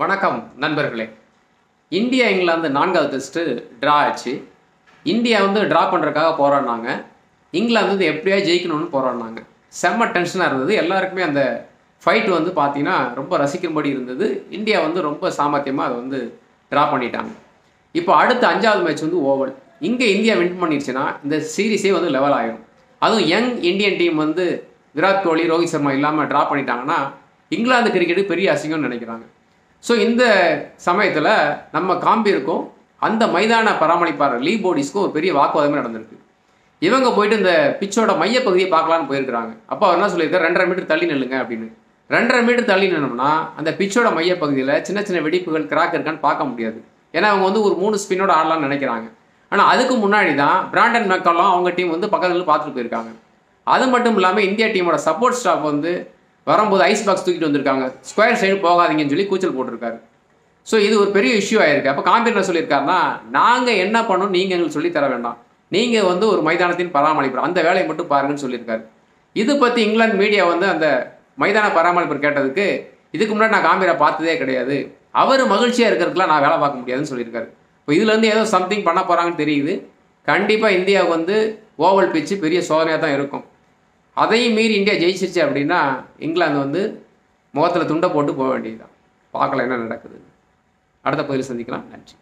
வணக்கம் நண்பர்களே. இந்தியா இங்கிலாந்து 4வது டெஸ்ட்டு ட்ரா ஆச்சு. இந்தியா ட்ரா பண்ணுறதுக்காக போராடினாங்க. இங்கிலாந்து எப்படியாவது ஜெயிக்கணும்னு போராடினாங்க. செம்ம டென்ஷனாக இருந்தது. எல்லாருக்குமே அந்த ஃபைட் பார்த்தீங்கன்னா ரொம்ப ரசிக்கும்படி இருந்தது. இந்தியா ரொம்ப சாமர்த்தியமாக அதை ட்ரா பண்ணிட்டாங்க. இப்போ அடுத்த 5வது மேட்ச் ஓவல். இங்கே இந்தியா வின் பண்ணிடுச்சுன்னா இந்த சீரீஸே லெவல் ஆயிடும். அதுவும் young Indian team Virat Kohli, Rohit Sharma இல்லாமல் ட்ரா பண்ணிட்டாங்கன்னா இங்கிலாந்து கிரிக்கெட்டு பெரிய அசிங்கம்னு நினைக்கிறாங்க. ஸோ இந்த சமயத்தில் நம்ம காம்பீருக்கும் அந்த மைதான பராமரிப்பாளர் லீ போர்டிஸ்க்கும் ஒரு பெரிய வாக்குவாதமே நடந்திருக்கு. இவங்க போயிட்டு இந்த பிச்சோட மையப்பகுதியை பார்க்கலான்னு போயிருக்கிறாங்க. அப்போ அவர் என்ன சொல்லியிருக்காரு, 2.5 மீட்டர் தள்ளி நில்லுங்க அப்படின்னு. 2.5 மீட்டர் தள்ளி நின்னோம்னா அந்த பிச்சோட மையப்பகுதியில் சின்ன சின்ன வெடிப்புகள் கிராக் இருக்கான்னு பார்க்க முடியாது. ஏன்னா அவங்க ஒரு 3 ஸ்பின்னோட ஆடலாம்னு நினைக்கிறாங்க. ஆனால் அதுக்கு முன்னாடி தான் பிராண்டன் மெக்கல்லாம் அவங்க டீம் பக்கத்தில் பார்த்துட்டு போயிருக்காங்க. அது மட்டும் இல்லாமல் இந்தியா டீமோட சப்போர்ட் ஸ்டாஃப் வரும்போது ஐஸ் பாக்ஸ் தூக்கிட்டு வந்திருக்காங்க. ஸ்கொயர் சைடு போகாதீங்கன்னு சொல்லி கூச்சல் போட்டிருக்காரு. ஸோ இது ஒரு பெரிய இஷ்யூ ஆயிருக்கு. அப்போ காம்பீர் என்ன சொல்லியிருக்காருன்னா, நாங்கள் என்ன பண்ணணும் நீங்கள் எங்களுக்கு சொல்லி தர வேண்டாம், நீங்கள் ஒரு மைதானத்தின் பராமரிப்பு அந்த வேலையை மட்டும் பாருங்கன்னு சொல்லியிருக்காரு. இது பற்றி இங்கிலாந்து மீடியா அந்த மைதான பராமரிப்பு கேட்டதுக்கு, இதுக்கு முன்னாடி நான் காம்பீரை பார்த்ததே கிடையாது, அவர் மகிழ்ச்சியாக இருக்கிறதுக்குலாம் நான் வேலை பார்க்க முடியாதுன்னு சொல்லியிருக்காரு. இப்போ இதுலேருந்து ஏதோ சம்திங் பண்ண போகிறாங்கன்னு தெரியுது. கண்டிப்பாக இந்தியாவுக்கு ஓவல் பிச்சு பெரிய சோதனையாக தான் இருக்கும். அதையும் மீறி இந்தியா ஜெயிச்சிருச்சு அப்படின்னா இங்கிலாந்து முகத்தில் துண்டை போட்டு போக வேண்டியதுதான். பார்க்கலாம் என்ன நடக்குது. அடுத்த பதிவில் சந்திக்கலாம். நன்றி.